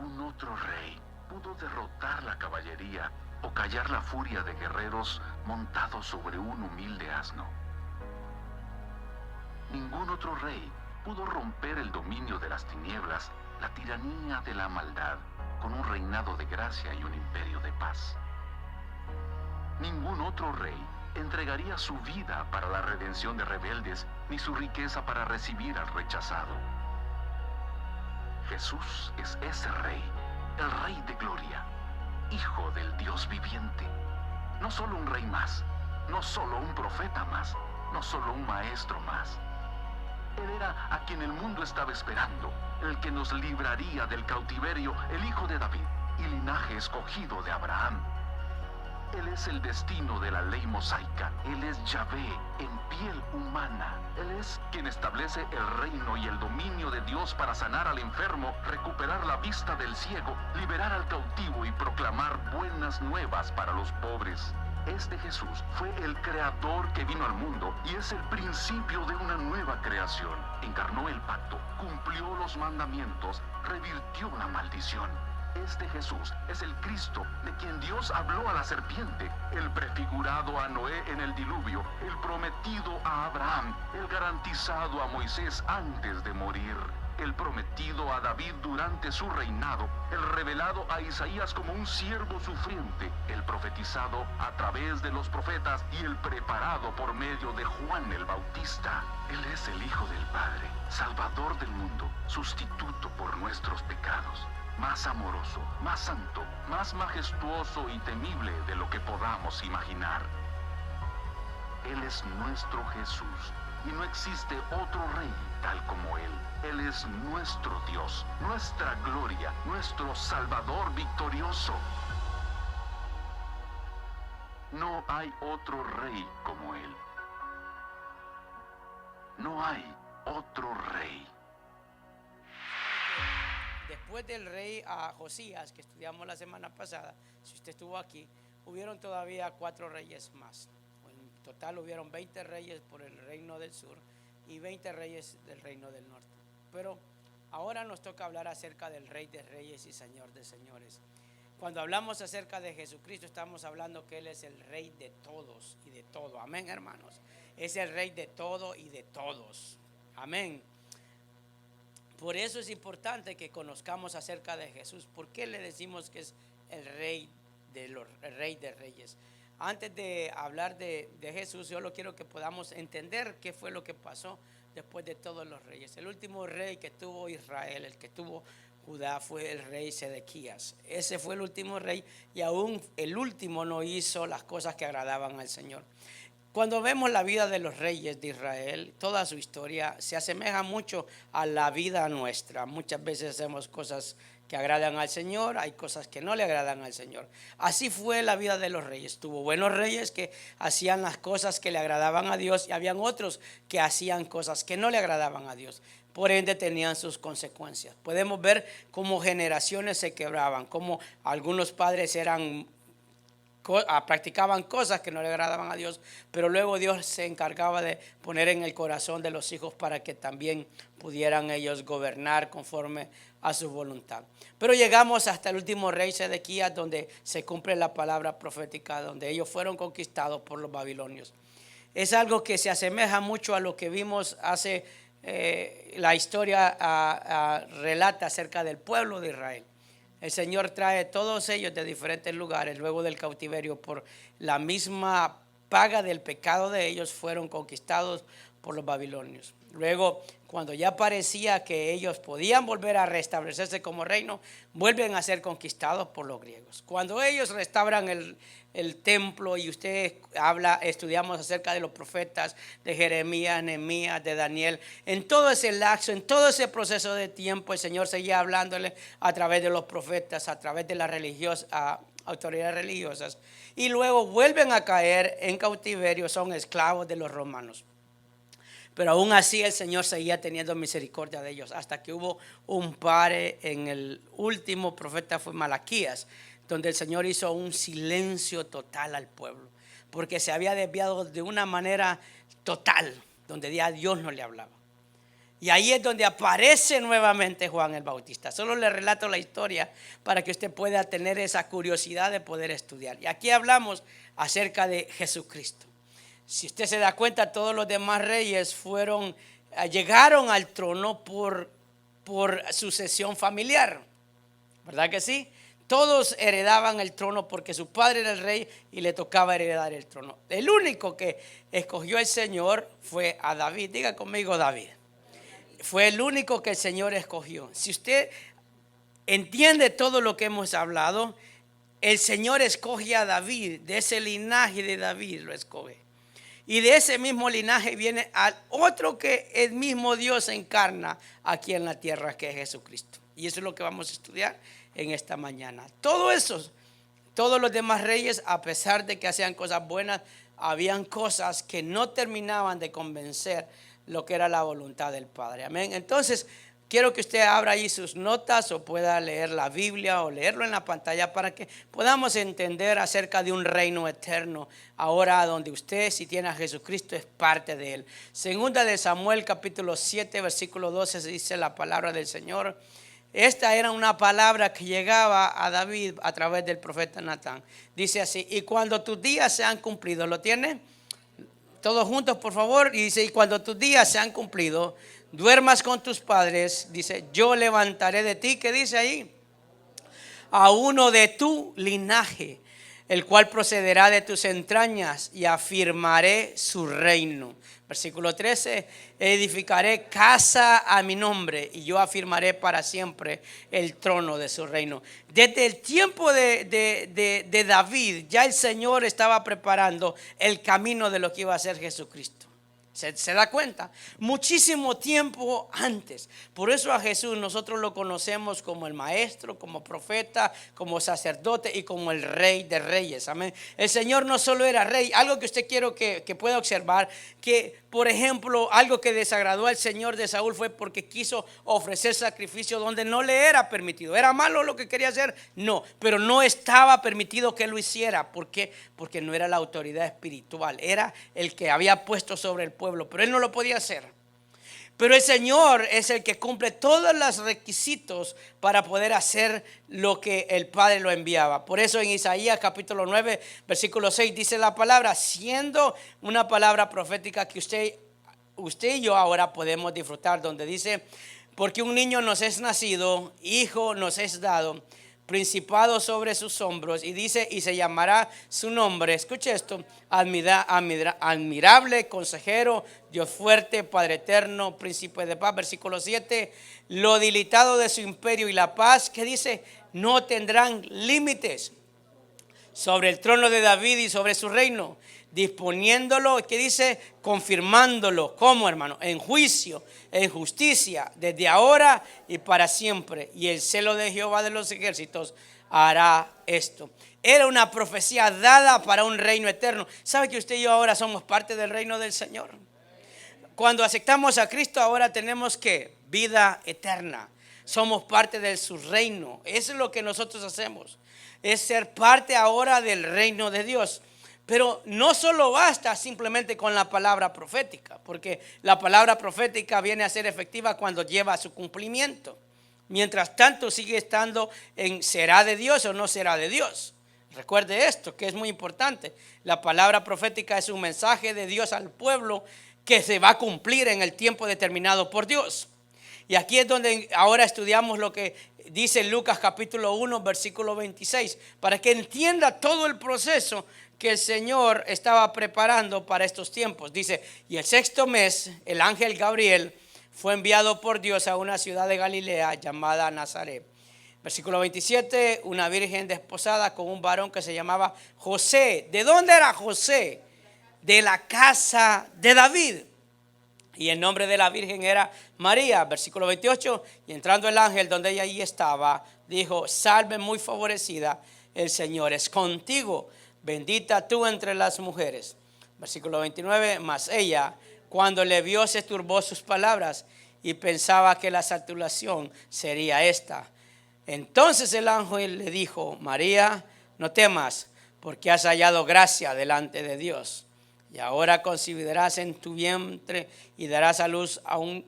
Ningún otro rey pudo derrotar la caballería o callar la furia de guerreros montados sobre un humilde asno. Ningún otro rey pudo romper el dominio de las tinieblas, la tiranía de la maldad, con un reinado de gracia y un imperio de paz. Ningún otro rey entregaría su vida para la redención de rebeldes, ni su riqueza para recibir al rechazado. Jesús es ese rey, el rey de gloria, hijo del Dios viviente. No solo un rey más, no solo un profeta más, no solo un maestro más. Él era a quien el mundo estaba esperando, el que nos libraría del cautiverio, el hijo de David y linaje escogido de Abraham. Él es el destino de la ley mosaica. Él es Yahvé en piel humana. Él es quien establece el reino y el dominio de Dios para sanar al enfermo, recuperar la vista del ciego, liberar al cautivo y proclamar buenas nuevas para los pobres. Este Jesús fue el creador que vino al mundo y es el principio de una nueva creación. Encarnó el pacto, cumplió los mandamientos, revirtió la maldición. Este Jesús es el Cristo de quien Dios habló a la serpiente, el prefigurado a Noé en el diluvio, el prometido a Abraham, el garantizado a Moisés antes de morir, el prometido a David durante su reinado, el revelado a Isaías como un siervo sufriente, el profetizado a través de los profetas y el preparado por medio de Juan el Bautista. Él es el Hijo del Padre, Salvador del mundo, sustituto por nuestros pecados. Más amoroso, más santo, más majestuoso y temible de lo que podamos imaginar. Él es nuestro Jesús y no existe otro rey tal como Él. Él es nuestro Dios, nuestra gloria, nuestro Salvador victorioso. No hay otro rey como Él. No hay otro rey. Después del rey Josías, que estudiamos la semana pasada, si usted estuvo aquí, hubieron todavía 4 reyes más. En total hubieron 20 reyes por el reino del sur y 20 reyes del reino del norte. Pero ahora nos toca hablar acerca del rey de reyes y señor de señores. Cuando hablamos acerca de Jesucristo, estamos hablando que Él es el rey de todos y de todo. Amén, hermanos. Es el rey de todo y de todos. Amén. Por eso es importante que conozcamos acerca de Jesús. ¿Por qué le decimos que es el rey de reyes? Antes de hablar de Jesús, yo lo quiero que podamos entender qué fue lo que pasó después de todos los reyes. El último rey que tuvo Israel, el que tuvo Judá, fue el rey Sedequías. Ese fue el último rey y aún el último no hizo las cosas que agradaban al Señor. Cuando vemos la vida de los reyes de Israel, toda su historia se asemeja mucho a la vida nuestra. Muchas veces hacemos cosas que agradan al Señor, hay cosas que no le agradan al Señor. Así fue la vida de los reyes. Tuvo buenos reyes que hacían las cosas que le agradaban a Dios y habían otros que hacían cosas que no le agradaban a Dios. Por ende tenían sus consecuencias. Podemos ver cómo generaciones se quebraban, cómo algunos padres practicaban cosas que no le agradaban a Dios, pero luego Dios se encargaba de poner en el corazón de los hijos para que también pudieran ellos gobernar conforme a su voluntad. Pero llegamos hasta el último rey Sedequías, donde se cumple la palabra profética, donde ellos fueron conquistados por los babilonios. Es algo que se asemeja mucho a lo que vimos hace la historia relata acerca del pueblo de Israel. El Señor trae todos ellos de diferentes lugares luego del cautiverio por la misma paga del pecado de ellos, fueron conquistados por los babilonios. Luego, cuando ya parecía que ellos podían volver a restablecerse como reino, vuelven a ser conquistados por los griegos. Cuando ellos restauran el templo y estudiamos acerca de los profetas de Jeremías, Nehemías, de Daniel, en todo ese lapso, en todo ese proceso de tiempo, el Señor seguía hablándole a través de los profetas, a través de las autoridades religiosas, y luego vuelven a caer en cautiverio, son esclavos de los romanos. Pero aún así el Señor seguía teniendo misericordia de ellos, hasta que hubo un pare en el último profeta, fue Malaquías, donde el Señor hizo un silencio total al pueblo, porque se había desviado de una manera total, donde ya Dios no le hablaba. Y ahí es donde aparece nuevamente Juan el Bautista. Solo le relato la historia para que usted pueda tener esa curiosidad de poder estudiar. Y aquí hablamos acerca de Jesucristo. Si usted se da cuenta, todos los demás reyes llegaron al trono por sucesión familiar. ¿Verdad que sí? Todos heredaban el trono porque su padre era el rey y le tocaba heredar el trono. El único que escogió el Señor fue a David. Diga conmigo, David. Fue el único que el Señor escogió. Si usted entiende todo lo que hemos hablado, el Señor escoge a David, de ese linaje de David lo escoge. Y de ese mismo linaje viene al otro que el mismo Dios encarna aquí en la tierra, que es Jesucristo. Y eso es lo que vamos a estudiar en esta mañana. Todos los demás reyes, a pesar de que hacían cosas buenas, habían cosas que no terminaban de convencer lo que era la voluntad del Padre. Amén. Entonces, quiero que usted abra ahí sus notas o pueda leer la Biblia o leerlo en la pantalla para que podamos entender acerca de un reino eterno. Ahora donde usted, si tiene a Jesucristo, es parte de él. Segunda de Samuel capítulo 7 versículo 12 se dice la palabra del Señor. Esta era una palabra que llegaba a David a través del profeta Natán. Dice así: y cuando tus días se han cumplido, ¿lo tiene? Todos juntos, por favor. Y dice: y cuando tus días se han cumplido, duermas con tus padres, dice, yo levantaré de ti, ¿qué dice ahí? A uno de tu linaje, el cual procederá de tus entrañas, y afirmaré su reino. Versículo 13, edificaré casa a mi nombre, y yo afirmaré para siempre el trono de su reino. Desde el tiempo de David, ya el Señor estaba preparando el camino de lo que iba a ser Jesucristo. ¿Se da cuenta? Muchísimo tiempo antes. Por eso a Jesús nosotros lo conocemos como el maestro, como profeta, como sacerdote y como el rey de reyes. Amén. El Señor no solo era rey. Algo que usted quiero que pueda observar, que por ejemplo algo que desagradó al Señor de Saúl fue porque quiso ofrecer sacrificio donde no le era permitido. ¿Era malo lo que quería hacer? No, pero no estaba permitido que lo hiciera. ¿Por qué? Porque no era la autoridad espiritual, era el que había puesto sobre el pueblo, pero él no lo podía hacer. Pero el Señor es el que cumple todos los requisitos para poder hacer lo que el Padre lo enviaba. Por eso en Isaías capítulo 9 versículo 6 dice la palabra, siendo una palabra profética que usted y yo ahora podemos disfrutar, donde dice: porque un niño nos es nacido, hijo nos es dado, principado sobre sus hombros, y dice, y se llamará su nombre, escuche esto, admirable, consejero, Dios fuerte, Padre eterno, príncipe de paz. Versículo 7, lo dilatado de su imperio y la paz, que dice, no tendrán límites sobre el trono de David y sobre su reino, disponiéndolo, que dice, confirmándolo. ¿Cómo, hermano? En juicio, en justicia, desde ahora y para siempre. Y el celo de Jehová de los ejércitos hará esto. Era una profecía dada para un reino eterno. ¿Sabe que usted y yo ahora somos parte del reino del Señor? Cuando aceptamos a Cristo, ahora tenemos que vida eterna. Somos parte de su reino. Eso es lo que nosotros hacemos. Es ser parte ahora del reino de Dios. Pero no solo basta simplemente con la palabra profética, porque la palabra profética viene a ser efectiva cuando lleva a su cumplimiento. Mientras tanto sigue estando en ¿será de Dios o no será de Dios? Recuerde esto, que es muy importante. La palabra profética es un mensaje de Dios al pueblo que se va a cumplir en el tiempo determinado por Dios. Y aquí es donde ahora estudiamos lo que dice Lucas capítulo 1 versículo 26, para que entienda todo el proceso que el Señor estaba preparando para estos tiempos. Dice, y el sexto mes, el ángel Gabriel fue enviado por Dios a una ciudad de Galilea llamada Nazaret. Versículo 27, una virgen desposada con un varón que se llamaba José. ¿De dónde era José? De la casa de David. Y el nombre de la virgen era María. Versículo 28, y entrando el ángel donde ella allí estaba, dijo, salve muy favorecida, el Señor es contigo, bendita tú entre las mujeres. Versículo 29, mas ella, cuando le vio, se turbó sus palabras y pensaba que la saturación sería esta. Entonces el ángel le dijo, María, no temas, porque has hallado gracia delante de Dios. Y ahora concebirás en tu vientre y darás a luz a un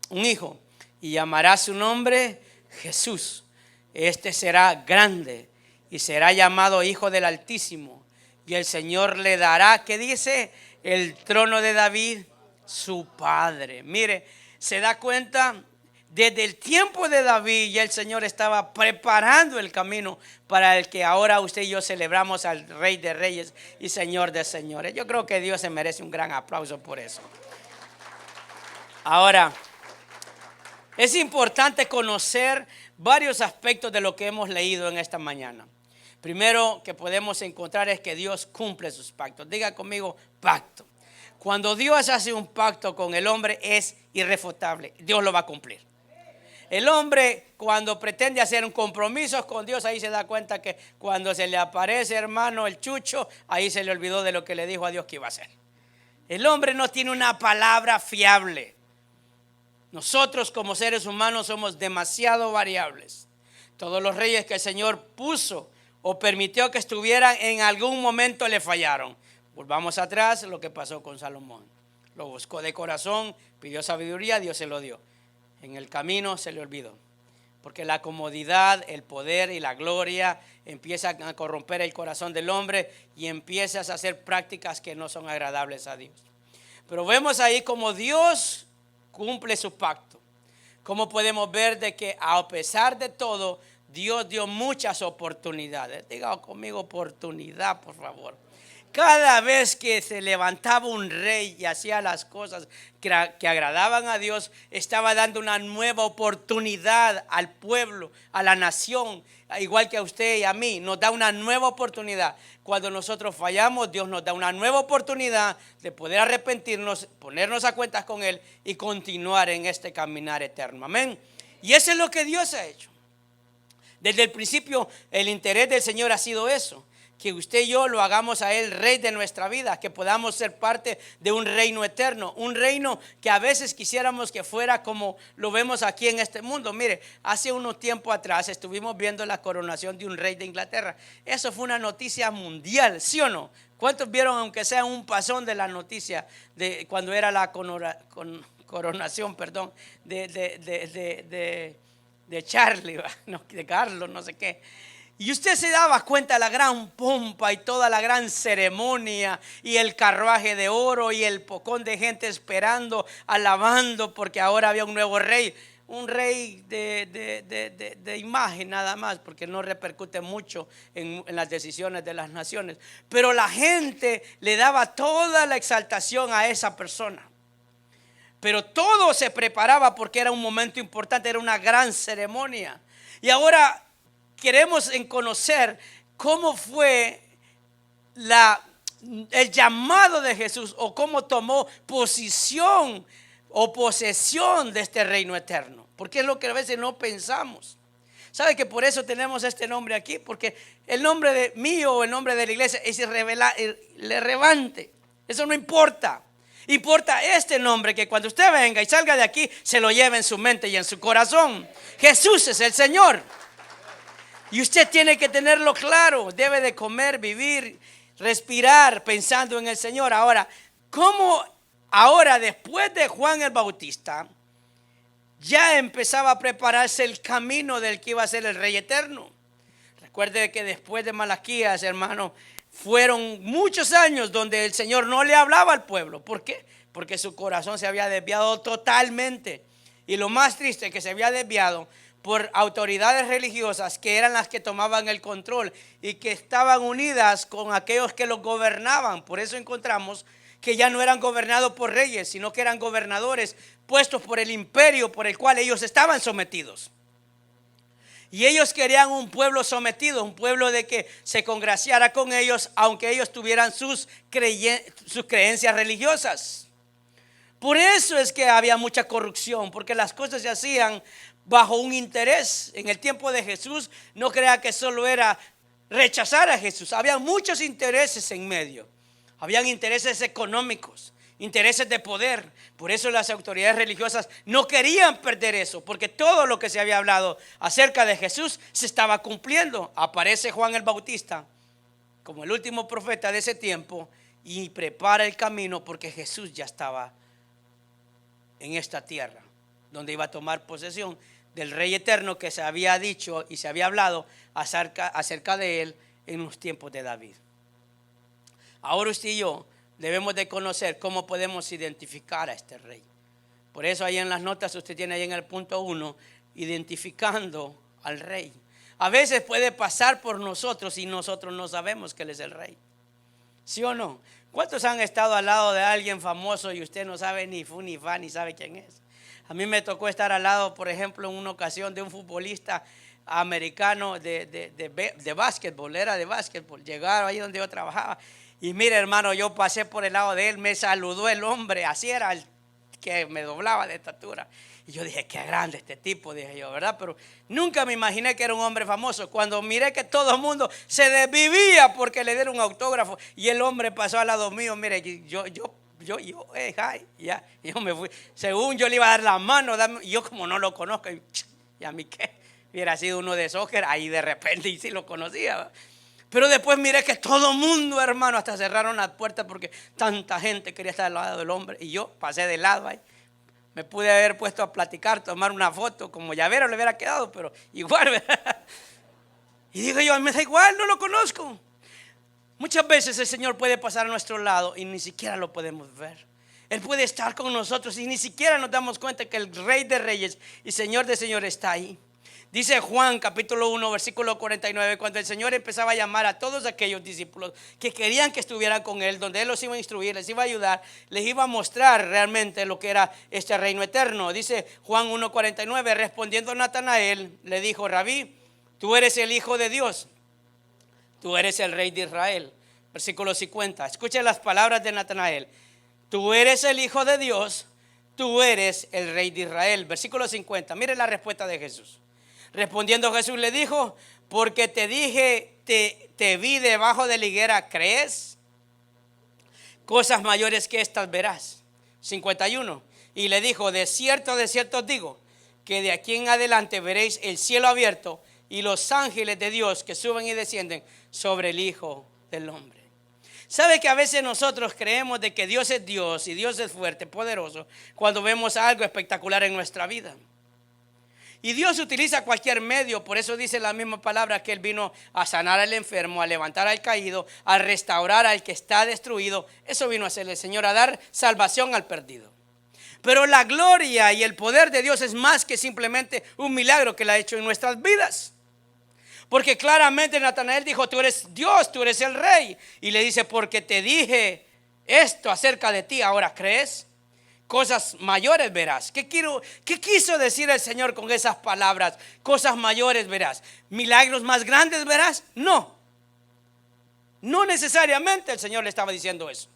un hijo, y llamará su nombre Jesús. Este será grande y será llamado Hijo del Altísimo. Y el Señor le dará, ¿qué dice? El trono de David, su padre. Mire, se da cuenta, desde el tiempo de David ya el Señor estaba preparando el camino para el que ahora usted y yo celebramos al Rey de Reyes y Señor de Señores. Yo creo que Dios se merece un gran aplauso por eso. Ahora, es importante conocer varios aspectos de lo que hemos leído en esta mañana. Primero que podemos encontrar es que Dios cumple sus pactos. Diga conmigo, pacto. Cuando Dios hace un pacto con el hombre es irrefutable. Dios lo va a cumplir. El hombre cuando pretende hacer un compromiso con Dios, ahí se da cuenta que cuando se le aparece, hermano, el chucho, ahí se le olvidó de lo que le dijo a Dios que iba a hacer. El hombre no tiene una palabra fiable. Nosotros como seres humanos somos demasiado variables. Todos los reyes que el Señor puso o permitió que estuvieran en algún momento le fallaron. Volvamos atrás, lo que pasó con Salomón. Lo buscó de corazón, pidió sabiduría, Dios se lo dio. En el camino se le olvidó. Porque la comodidad, el poder y la gloria empiezan a corromper el corazón del hombre y empiezas a hacer prácticas que no son agradables a Dios. Pero vemos ahí como Dios cumple su pacto. Como podemos ver de que a pesar de todo, Dios dio muchas oportunidades. Diga conmigo oportunidad, por favor. Cada vez que se levantaba un rey y hacía las cosas que agradaban a Dios, estaba dando una nueva oportunidad al pueblo, a la nación, igual que a usted y a mí. Nos da una nueva oportunidad. Cuando nosotros fallamos, Dios nos da una nueva oportunidad de poder arrepentirnos, ponernos a cuentas con Él y continuar en este caminar eterno. Amén. Y eso es lo que Dios ha hecho. Desde el principio, el interés del Señor ha sido eso. Que usted y yo lo hagamos a Él Rey de nuestra vida, que podamos ser parte de un reino eterno, un reino que a veces quisiéramos que fuera como lo vemos aquí en este mundo. Mire, hace unos tiempo atrás estuvimos viendo la coronación de un rey de Inglaterra. Eso fue una noticia mundial, ¿sí o no? ¿Cuántos vieron aunque sea un pasón de la noticia de cuando era la coronación, perdón, de Charlie, no, de Carlos, no sé qué? Y usted se daba cuenta de la gran pompa y toda la gran ceremonia y el carruaje de oro y el pocón de gente esperando, alabando, porque ahora había un nuevo rey. Un rey de imagen nada más, porque no repercute mucho en las decisiones de las naciones. Pero la gente le daba toda la exaltación a esa persona. Pero todo se preparaba porque era un momento importante, era una gran ceremonia. Y ahora queremos conocer cómo fue el llamado de Jesús o cómo tomó posición o posesión de este reino eterno. Porque es lo que a veces no pensamos. ¿Sabe que por eso tenemos este nombre aquí? Porque el nombre de mío o el nombre de la iglesia es irrelevante. Eso no importa. Importa este nombre, que cuando usted venga y salga de aquí se lo lleve en su mente y en su corazón. Jesús es el Señor. Y usted tiene que tenerlo claro. Debe de comer, vivir, respirar pensando en el Señor. Ahora, ¿cómo ahora después de Juan el Bautista ya empezaba a prepararse el camino del que iba a ser el Rey eterno? Recuerde que después de Malaquías, hermano, fueron muchos años donde el Señor no le hablaba al pueblo. ¿Por qué? Porque su corazón se había desviado totalmente. Y lo más triste es que se había desviado por autoridades religiosas que eran las que tomaban el control y que estaban unidas con aquellos que los gobernaban. Por eso encontramos que ya no eran gobernados por reyes, sino que eran gobernadores puestos por el imperio por el cual ellos estaban sometidos. Y ellos querían un pueblo sometido, un pueblo de que se congraciara con ellos, aunque ellos tuvieran sus creencias religiosas. Por eso es que había mucha corrupción, porque las cosas se hacían bajo un interés. En el tiempo de Jesús, no crea que solo era rechazar a Jesús. Había muchos intereses en medio. Habían intereses económicos, intereses de poder. Por eso las autoridades religiosas no querían perder eso, porque todo lo que se había hablado acerca de Jesús se estaba cumpliendo. Aparece Juan el Bautista como el último profeta de ese tiempo y prepara el camino porque Jesús ya estaba en esta tierra. donde iba a tomar posesión del rey eterno que se había dicho y se había hablado acerca de él en los tiempos de David. Ahora usted y yo debemos de conocer cómo podemos identificar a este rey. Por eso ahí en las notas usted tiene ahí en el punto 1, identificando al rey. A veces puede pasar por nosotros y nosotros no sabemos que él es el rey. ¿Sí o no? ¿Cuántos han estado al lado de alguien famoso y usted no sabe ni fu ni fa ni sabe quién es? A mí me tocó estar al lado, por ejemplo, en una ocasión de un futbolista americano de básquetbol, era de básquetbol. Llegaron ahí donde yo trabajaba y mire, hermano, yo pasé por el lado de él, me saludó el hombre, así era el que me doblaba de estatura. Y yo dije, qué grande este tipo, dije yo, ¿verdad? Pero nunca me imaginé que era un hombre famoso. Cuando miré que todo el mundo se desvivía porque le dieron un autógrafo y el hombre pasó al lado mío, mire, yo me fui. Según yo le iba a dar la mano, y yo como no lo conozco, y a mí qué, hubiera sido uno de soccer, ahí de repente y sí lo conocía, ¿verdad? Pero después miré que todo el mundo, hermano, hasta cerraron las puertas porque tanta gente quería estar al lado del hombre. Y yo pasé de lado ahí. Me pude haber puesto a platicar, tomar una foto, como llavero le hubiera quedado, pero igual, ¿verdad? Y digo yo, me da igual, no lo conozco. Muchas veces el Señor puede pasar a nuestro lado y ni siquiera lo podemos ver. Él puede estar con nosotros y ni siquiera nos damos cuenta que el Rey de Reyes y Señor de Señores está ahí. Dice Juan capítulo 1 versículo 49, cuando el Señor empezaba a llamar a todos aquellos discípulos que querían que estuvieran con Él, donde Él los iba a instruir, les iba a ayudar, les iba a mostrar realmente lo que era este reino eterno. Dice Juan 1:49, respondiendo Natanael, le dijo, Rabí, tú eres el Hijo de Dios, tú eres el Rey de Israel. Versículo 50, escuchen las palabras de Natanael, tú eres el Hijo de Dios, tú eres el Rey de Israel. Versículo 50, miren la respuesta de Jesús. Respondiendo Jesús le dijo, porque te dije, te vi debajo de la higuera, ¿crees? Cosas mayores que estas verás. 51. Y le dijo, de cierto os digo, que de aquí en adelante veréis el cielo abierto y los ángeles de Dios que suben y descienden sobre el Hijo del Hombre. ¿Sabe que a veces nosotros creemos de que Dios es Dios y Dios es fuerte, poderoso, cuando vemos algo espectacular en nuestra vida? Y Dios utiliza cualquier medio, por eso dice la misma palabra que Él vino a sanar al enfermo, a levantar al caído, a restaurar al que está destruido. Eso vino a hacer el Señor, a dar salvación al perdido. Pero la gloria y el poder de Dios es más que simplemente un milagro que Él ha hecho en nuestras vidas. Porque claramente Natanael dijo, tú eres Dios, tú eres el Rey. Y le dice, porque te dije esto acerca de ti, ¿ahora crees? Cosas mayores verás. ¿Qué quiso decir el Señor con esas palabras? Cosas mayores verás. ¿Milagros más grandes verás? No necesariamente el Señor le estaba diciendo eso.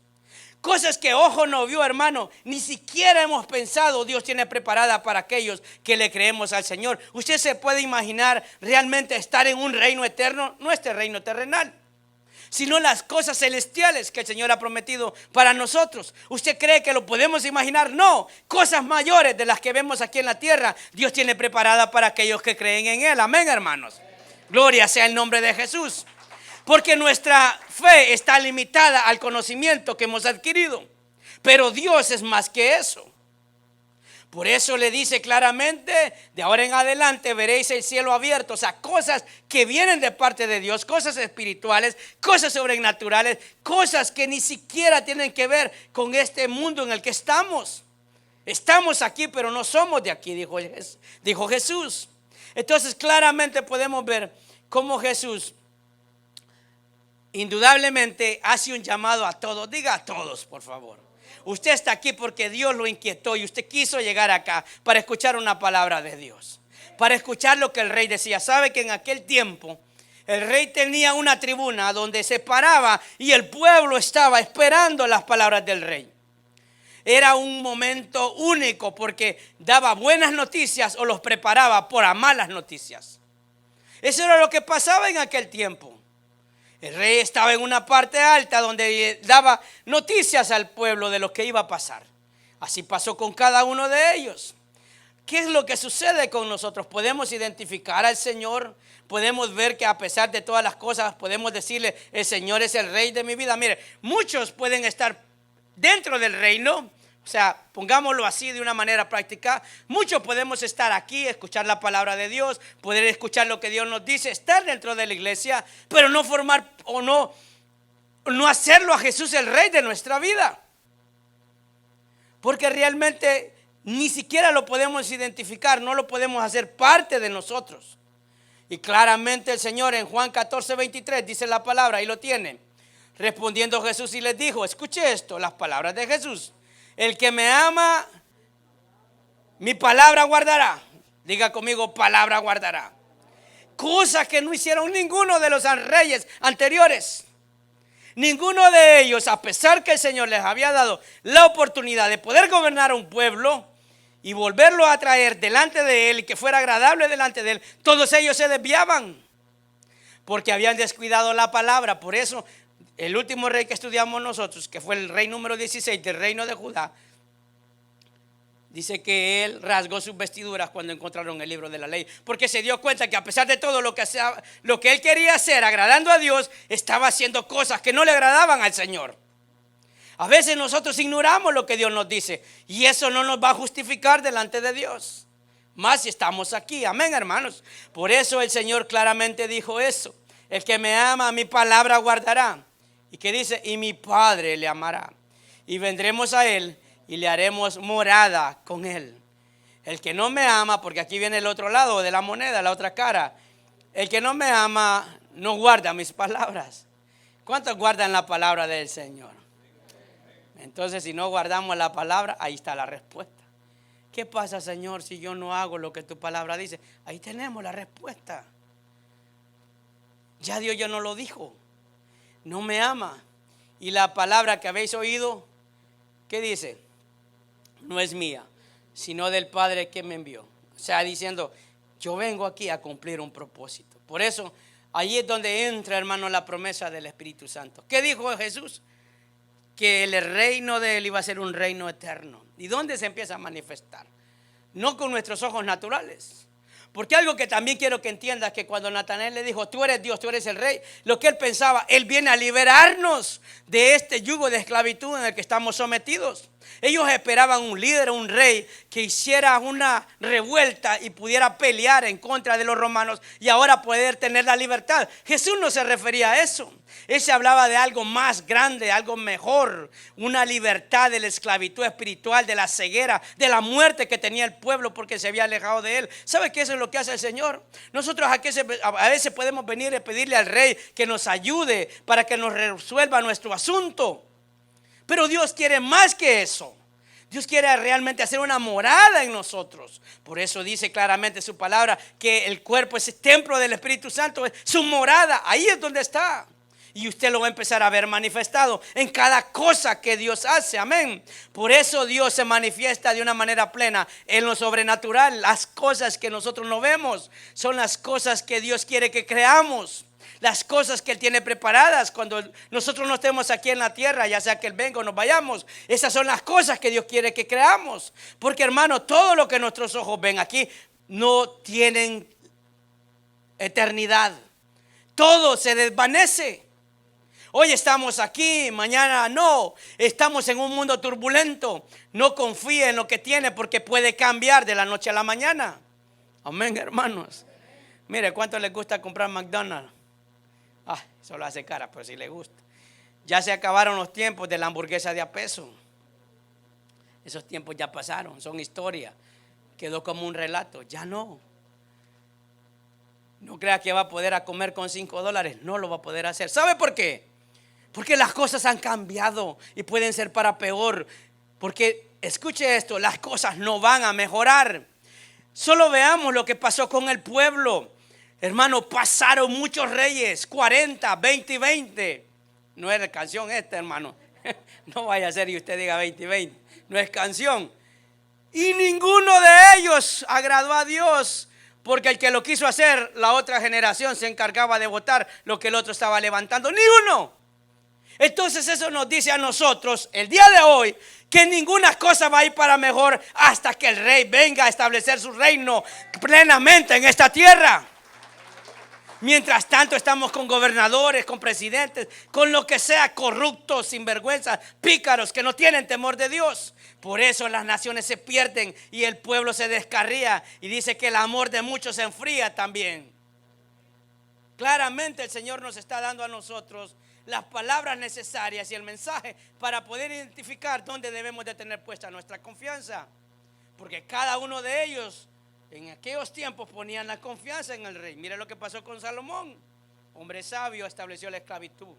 Cosas que ojo no vio, hermano, ni siquiera hemos pensado Dios tiene preparada para aquellos que le creemos al Señor. Usted se puede imaginar realmente estar en un reino eterno, no este reino terrenal, sino las cosas celestiales que el Señor ha prometido para nosotros. ¿Usted cree que lo podemos imaginar? No, cosas mayores de las que vemos aquí en la tierra, Dios tiene preparada para aquellos que creen en Él. Amén, hermanos. Gloria sea el nombre de Jesús. Porque nuestra fe está limitada al conocimiento que hemos adquirido, pero Dios es más que eso. Por eso le dice claramente, de ahora en adelante veréis el cielo abierto. O sea, cosas que vienen de parte de Dios, cosas espirituales, cosas sobrenaturales, cosas que ni siquiera tienen que ver con este mundo en el que estamos. Estamos aquí, pero no somos de aquí, dijo Jesús. Entonces claramente podemos ver cómo Jesús indudablemente hace un llamado a todos. Diga a todos, por favor. Usted está aquí porque Dios lo inquietó y usted quiso llegar acá para escuchar una palabra de Dios, para escuchar lo que el rey decía. Sabe que en aquel tiempo el rey tenía una tribuna donde se paraba y el pueblo estaba esperando las palabras del rey. Era un momento único porque daba buenas noticias o los preparaba para malas noticias. Eso era lo que pasaba en aquel tiempo. El rey estaba en una parte alta donde daba noticias al pueblo de lo que iba a pasar. Así pasó con cada uno de ellos. ¿Qué es lo que sucede con nosotros? Podemos identificar al Señor. Podemos ver que a pesar de todas las cosas podemos decirle, el Señor es el Rey de mi vida. Mire, muchos pueden estar dentro del reino, O sea, pongámoslo así de una manera práctica. Muchos podemos estar aquí, escuchar la palabra de Dios, poder escuchar lo que Dios nos dice, estar dentro de la iglesia, pero no formar o no hacerlo a Jesús el Rey de nuestra vida. Porque realmente ni siquiera lo podemos identificar, no lo podemos hacer parte de nosotros. Y claramente el Señor en Juan 14:23 dice la palabra, ahí lo tienen. Respondiendo Jesús y les dijo, escuche esto, las palabras de Jesús. El que me ama, mi palabra guardará. Diga conmigo, palabra guardará. Cosas que no hicieron ninguno de los reyes anteriores. Ninguno de ellos, a pesar que el Señor les había dado la oportunidad de poder gobernar un pueblo y volverlo a traer delante de él y que fuera agradable delante de él, todos ellos se desviaban porque habían descuidado la palabra. Por eso el último rey que estudiamos nosotros, que fue el rey número 16 del reino de Judá, dice que él rasgó sus vestiduras cuando encontraron el libro de la ley, porque se dio cuenta que a pesar de todo lo que él quería hacer agradando a Dios, estaba haciendo cosas que no le agradaban al Señor. A veces nosotros ignoramos lo que Dios nos dice y eso no nos va a justificar delante de Dios, más si estamos aquí. Amén, hermanos. Por eso el Señor claramente dijo eso: el que me ama, mi palabra guardará. Y que dice, y mi Padre le amará, y vendremos a él y le haremos morada con él. El que no me ama, porque aquí viene el otro lado de la moneda, la otra cara. El que no me ama no guarda mis palabras. ¿Cuántos guardan la palabra del Señor? Entonces, si no guardamos la palabra, ahí está la respuesta. ¿Qué pasa, Señor, si yo no hago lo que tu palabra dice? Ahí tenemos la respuesta. Ya Dios ya no lo dijo. No me ama. Y la palabra que habéis oído, ¿qué dice? No es mía, sino del Padre que me envió. O sea, diciendo, yo vengo aquí a cumplir un propósito. Por eso, ahí es donde entra, hermano, la promesa del Espíritu Santo. ¿Qué dijo Jesús? Que el reino de él iba a ser un reino eterno. ¿Y dónde se empieza a manifestar? No con nuestros ojos naturales. Porque algo que también quiero que entiendas, que cuando Natanael le dijo, tú eres Dios, tú eres el rey, lo que él pensaba, él viene a liberarnos de este yugo de esclavitud en el que estamos sometidos. Ellos esperaban un líder, un rey que hiciera una revuelta y pudiera pelear en contra de los romanos y ahora poder tener la libertad. Jesús no se refería a eso. Él se hablaba de algo más grande, algo mejor, una libertad de la esclavitud espiritual, de la ceguera, de la muerte que tenía el pueblo porque se había alejado de él. ¿Sabe qué eso es lo que hace el Señor? Nosotros a veces podemos venir y pedirle al rey que nos ayude para que nos resuelva nuestro asunto. Pero Dios quiere más que eso. Dios quiere realmente hacer una morada en nosotros. Por eso dice claramente su palabra que el cuerpo es el templo del Espíritu Santo, es su morada. Ahí es donde está. Y usted lo va a empezar a ver manifestado en cada cosa que Dios hace. Amén. Por eso Dios se manifiesta de una manera plena en lo sobrenatural. Las cosas que nosotros no vemos son las cosas que Dios quiere que creamos. Las cosas que Él tiene preparadas cuando nosotros no estemos aquí en la tierra, ya sea que Él venga o nos vayamos. Esas son las cosas que Dios quiere que creamos. Porque, hermano, todo lo que nuestros ojos ven aquí no tienen eternidad. Todo se desvanece. Hoy estamos aquí, mañana no. Estamos en un mundo turbulento. No confíe en lo que tiene porque puede cambiar de la noche a la mañana. Amén, hermanos. Mire, ¿cuánto les gusta comprar McDonald's? Eso lo hace cara, pero sí le gusta. Ya se acabaron los tiempos de la hamburguesa de a peso. Esos tiempos ya pasaron, son historia. Quedó como un relato, ya no. No crea que va a poder a comer con $5, no lo va a poder hacer. ¿Sabe por qué? Porque las cosas han cambiado y pueden ser para peor. Porque, escuche esto, las cosas no van a mejorar. Solo veamos lo que pasó con el pueblo. Hermano, pasaron muchos reyes, 40, 20 y 20. No es canción esta, hermano. No vaya a ser y usted diga 20 y 20. No es canción. Y ninguno de ellos agradó a Dios. Porque el que lo quiso hacer, la otra generación se encargaba de votar lo que el otro estaba levantando. Ni uno. Entonces eso nos dice a nosotros el día de hoy que ninguna cosa va a ir para mejor hasta que el rey venga a establecer su reino plenamente en esta tierra. Mientras tanto estamos con gobernadores, con presidentes, con lo que sea, corruptos, sinvergüenzas, pícaros, que no tienen temor de Dios. Por eso las naciones se pierden y el pueblo se descarría, y dice que el amor de muchos se enfría también. Claramente el Señor nos está dando a nosotros las palabras necesarias y el mensaje para poder identificar dónde debemos de tener puesta nuestra confianza. Porque cada uno de ellos en aquellos tiempos ponían la confianza en el rey. Mira lo que pasó con Salomón. Hombre sabio, estableció la esclavitud.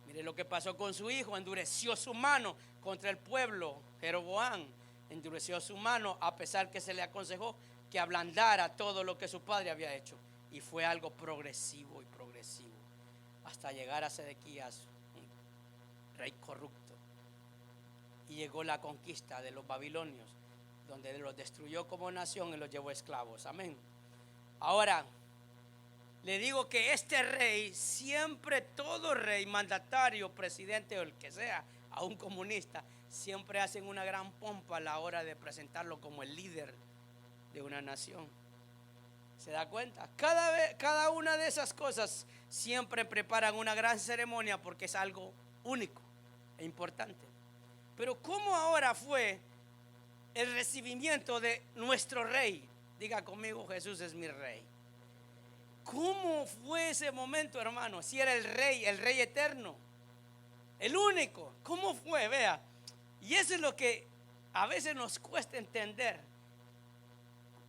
Mire lo que pasó con su hijo. Endureció su mano contra el pueblo. Jeroboam endureció su mano a pesar que se le aconsejó que ablandara todo lo que su padre había hecho. Y fue algo progresivo y progresivo hasta llegar a Sedequías, un rey corrupto. Y llegó la conquista de los babilonios, donde los destruyó como nación y los llevó esclavos. Amén. Ahora, le digo que este rey, siempre todo rey, mandatario, presidente o el que sea, aún comunista, siempre hacen una gran pompa a la hora de presentarlo como el líder de una nación. ¿Se da cuenta? Cada una de esas cosas siempre preparan una gran ceremonia porque es algo único e importante. Pero ¿cómo ahora fue el recibimiento de nuestro rey? Diga conmigo, Jesús es mi rey. ¿Cómo fue ese momento, hermano? Si era el rey eterno, el único. ¿Cómo fue? Vea. Y eso es lo que a veces nos cuesta entender.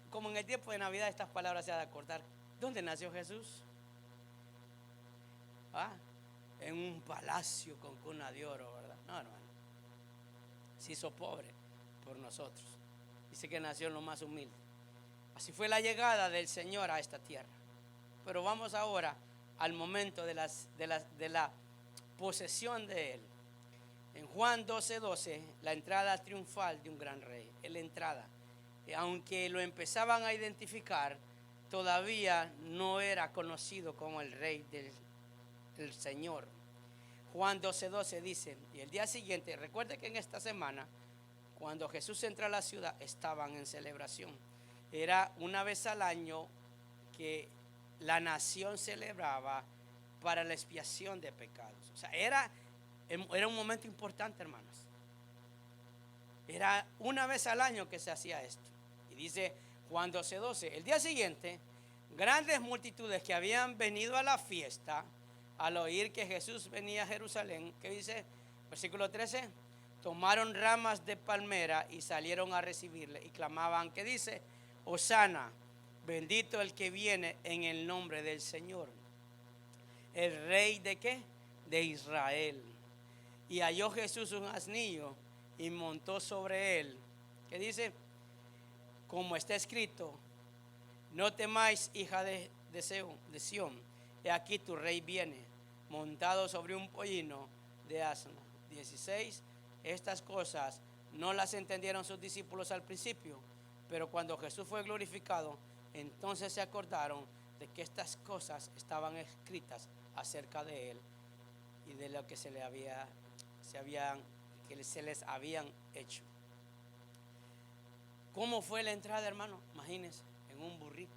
Como en el tiempo de Navidad estas palabras se han de acordar. ¿Dónde nació Jesús? En un palacio con cuna de oro, ¿verdad? No, hermano. Se hizo pobre por nosotros. Dice que nació en lo más humilde. Así fue la llegada del Señor a esta tierra. Pero vamos ahora al momento de la posesión de Él. En Juan 12:12, la entrada triunfal de un gran rey. Es la entrada. Aunque lo empezaban a identificar, todavía no era conocido como el rey del Señor. Juan 12:12 dice, y el día siguiente, recuerde que en esta semana, cuando Jesús entra a la ciudad, estaban en celebración. Era una vez al año que la nación celebraba para la expiación de pecados. O sea, era un momento importante, hermanos. Era una vez al año que se hacía esto. Y dice Juan 12:12, el día siguiente, grandes multitudes que habían venido a la fiesta, al oír que Jesús venía a Jerusalén, ¿qué dice? Versículo 13, tomaron ramas de palmera y salieron a recibirle y clamaban, ¿qué dice? Hosana, bendito el que viene en el nombre del Señor. ¿El rey de qué? De Israel. Y halló Jesús un asnillo y montó sobre él. ¿Qué dice? Como está escrito, no temáis, hija de Sión, he aquí tu rey viene, montado sobre un pollino de asna. 16, estas cosas no las entendieron sus discípulos al principio, pero cuando Jesús fue glorificado, entonces se acordaron de que estas cosas estaban escritas acerca de él y de lo que se les habían hecho. ¿Cómo fue la entrada, hermano? Imagínense, en un burrito.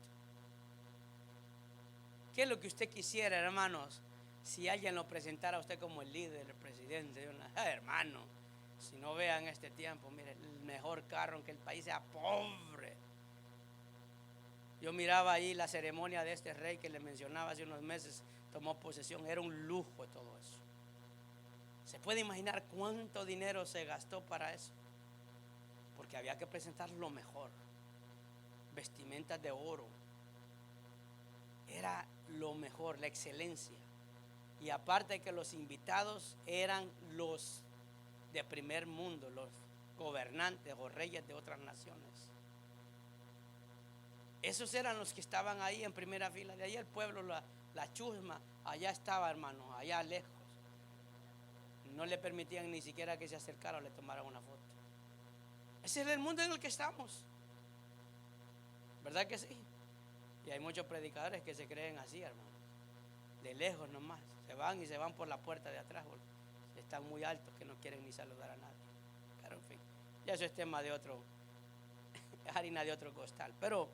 ¿Qué es lo que usted quisiera, hermanos, si alguien lo presentara a usted como el líder, el presidente? Hermano, si no vean este tiempo, mire, el mejor carro, aunque el país sea pobre. Yo miraba ahí la ceremonia de este rey que le mencionaba hace unos meses, tomó posesión, era un lujo todo eso. ¿Se puede imaginar cuánto dinero se gastó para eso? Porque había que presentar lo mejor, vestimentas de oro, era lo mejor, la excelencia. Y aparte que los invitados eran los de primer mundo, los gobernantes o reyes de otras naciones. Esos eran los que estaban ahí en primera fila. De ahí el pueblo, la chusma, allá estaba, hermano, allá lejos. No le permitían ni siquiera que se acercara o le tomaran una foto. Ese es el mundo en el que estamos, ¿verdad que sí? Y hay muchos predicadores que se creen así, hermano, de lejos nomás, se van por la puerta de atrás, están muy altos que no quieren ni saludar a nadie. Pero en fin, ya eso es tema de otro, es harina de otro costal. Pero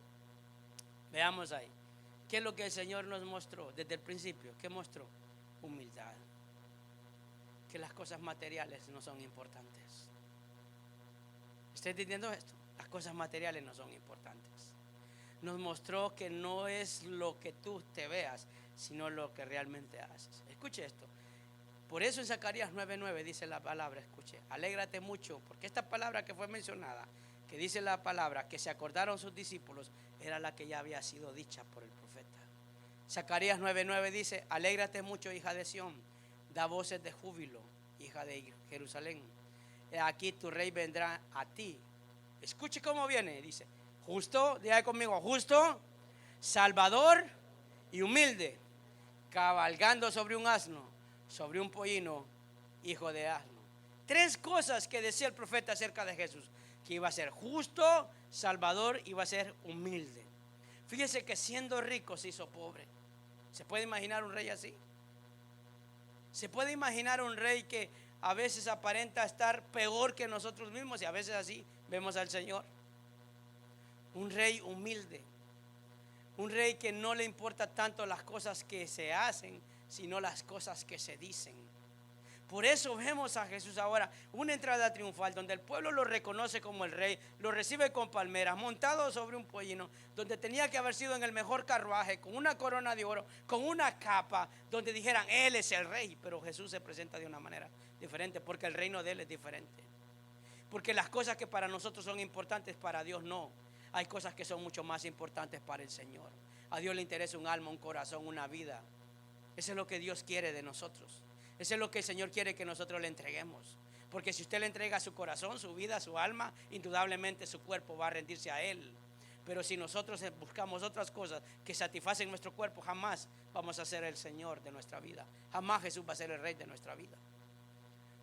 veamos ahí, ¿Qué es lo que el Señor nos mostró desde el principio? ¿Qué mostró? Humildad. Que las cosas materiales no son importantes. ¿Está entendiendo esto? Las cosas materiales no son importantes. Nos mostró que no es lo que tú te veas, sino lo que realmente haces. Escuche esto. Por eso en Zacarías 9:9 dice la palabra, escuche, alégrate mucho, porque esta palabra que fue mencionada, que dice la palabra, que se acordaron sus discípulos, era la que ya había sido dicha por el profeta. Zacarías 9:9 dice, alégrate mucho, hija de Sión, da voces de júbilo, hija de Jerusalén. Aquí tu rey vendrá a ti. Escuche cómo viene, dice, justo, diga conmigo, justo, salvador y humilde, cabalgando sobre un asno, sobre un pollino, hijo de asno. Tres cosas que decía el profeta acerca de Jesús, que iba a ser justo, salvador, iba a ser humilde. Fíjese que siendo rico se hizo pobre. ¿Se puede imaginar un rey así? ¿Se puede imaginar un rey que a veces aparenta estar peor que nosotros mismos y a veces así vemos al Señor? Un rey humilde, un rey que no le importa tanto las cosas que se hacen, sino las cosas que se dicen. Por eso vemos a Jesús ahora, una entrada triunfal donde el pueblo lo reconoce como el rey, lo recibe con palmeras, montado sobre un pollino, donde tenía que haber sido en el mejor carruaje, con una corona de oro, con una capa, donde dijeran, Él es el rey. Pero Jesús se presenta de una manera diferente, porque el reino de Él es diferente. Porque las cosas que para nosotros son importantes, para Dios no. Hay cosas que son mucho más importantes para el Señor. A Dios le interesa un alma, un corazón, una vida. Eso es lo que Dios quiere de nosotros. Eso es lo que el Señor quiere que nosotros le entreguemos. Porque si usted le entrega su corazón, su vida, su alma, indudablemente su cuerpo va a rendirse a Él. Pero si nosotros buscamos otras cosas que satisfacen nuestro cuerpo, jamás vamos a ser el Señor de nuestra vida. Jamás Jesús va a ser el Rey de nuestra vida.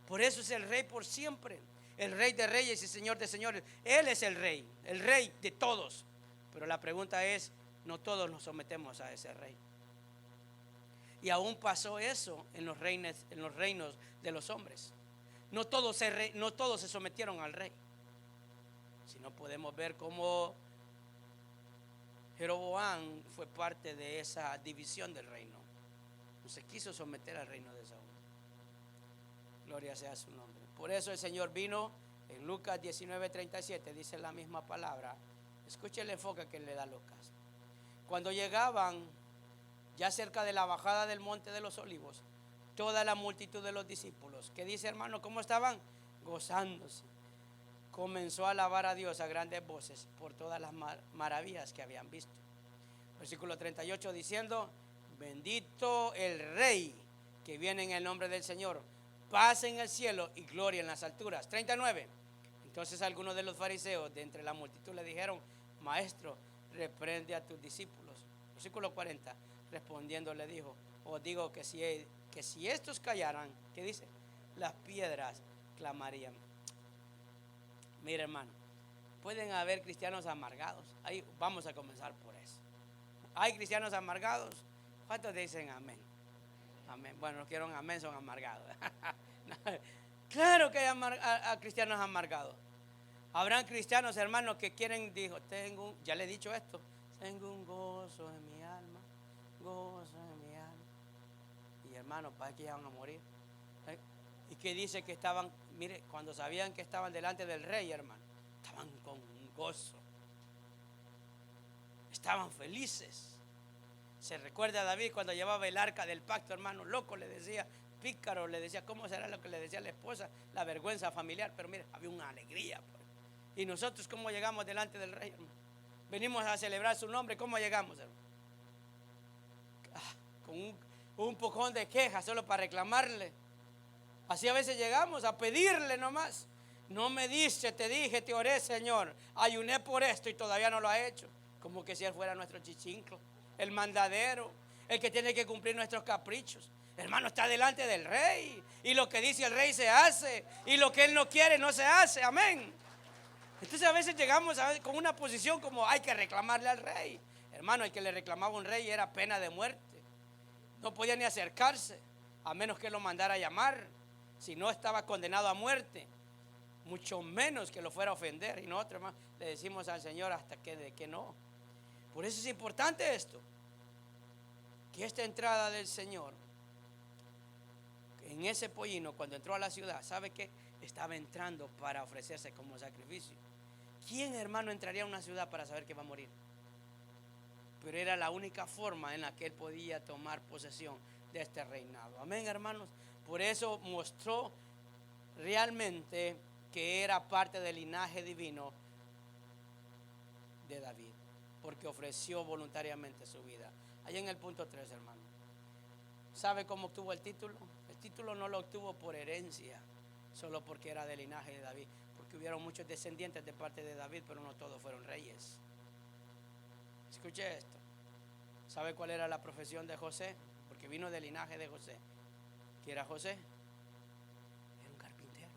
Por eso es el Rey por siempre. El Rey de reyes y Señor de señores. Él es el Rey de todos. Pero la pregunta es, no todos nos sometemos a ese Rey. Y aún pasó eso en los reinos de los hombres. No todos se sometieron al rey. Si no, podemos ver cómo Jeroboam fue parte de esa división del reino. No se quiso someter al reino de Saúl. Gloria sea su nombre. Por eso el Señor vino en Lucas 19:37, dice la misma palabra. Escuche el enfoque que le da Lucas. Cuando llegaban ya cerca de la bajada del monte de los olivos, toda la multitud de los discípulos, ¿qué dice, hermano? ¿Cómo estaban? Gozándose. Comenzó a alabar a Dios a grandes voces por todas las maravillas que habían visto. Versículo 38 diciendo, bendito el Rey que viene en el nombre del Señor, paz en el cielo y gloria en las alturas. 39. Entonces algunos de los fariseos de entre la multitud le dijeron, maestro, reprende a tus discípulos. Versículo 40. Respondiendo le dijo, os digo que si estos callaran, ¿qué dice? Las piedras clamarían. Mira, hermano, pueden haber cristianos amargados. Ahí vamos a comenzar por eso. ¿Hay cristianos amargados? ¿Cuántos dicen amén? Amén. Bueno, los que quieren amén son amargados. Claro que hay cristianos amargados. Habrán cristianos, hermanos, que quieren, ya le he dicho esto, tengo un gozo en mi alma, gozo en mi alma. Y hermanos, para que ya van a morir. Y que dice que estaban, mire, cuando sabían que estaban delante del rey, hermano, estaban con un gozo. Estaban felices. Se recuerda a David cuando llevaba el arca del pacto, hermano, loco le decía, pícaro le decía, ¿cómo será lo que le decía a la esposa? La vergüenza familiar, pero mire, había una alegría. Y nosotros, ¿cómo llegamos delante del rey, hermano? Venimos a celebrar su nombre, ¿cómo llegamos, hermano? Con un pocón de quejas solo para reclamarle. Así a veces llegamos a pedirle nomás. No me dice, te dije, te oré, Señor, ayuné por esto y todavía no lo ha hecho. Como que si Él fuera nuestro chichinclo, el mandadero, el que tiene que cumplir nuestros caprichos. Hermano, está delante del rey y lo que dice el rey se hace y lo que Él no quiere no se hace, amén. Entonces a veces llegamos con una posición como hay que reclamarle al rey. Hermano, el que le reclamaba a un rey era pena de muerte. No podía ni acercarse a menos que lo mandara a llamar. Si no, estaba condenado a muerte. Mucho menos que lo fuera a ofender. Y nosotros, hermano, le decimos al Señor hasta que no. Por eso es importante esto. que esta entrada del Señor, en ese pollino, cuando entró a la ciudad, ¿sabe qué? Estaba entrando para ofrecerse como sacrificio. ¿Quién, hermano, entraría a una ciudad para saber que va a morir? Pero era la única forma en la que él podía tomar posesión de este reinado. Amén, hermanos. Por eso mostró realmente que era parte del linaje divino de David, porque ofreció voluntariamente su vida. Allá en el punto 3, hermano. ¿Sabe cómo obtuvo el título? El título no lo obtuvo por herencia, solo porque era del linaje de David, porque hubieron muchos descendientes de parte de David, pero no todos fueron reyes. Escuche esto. ¿Sabe cuál era la profesión de José? Porque vino del linaje de José. ¿Qué era José? Era un carpintero.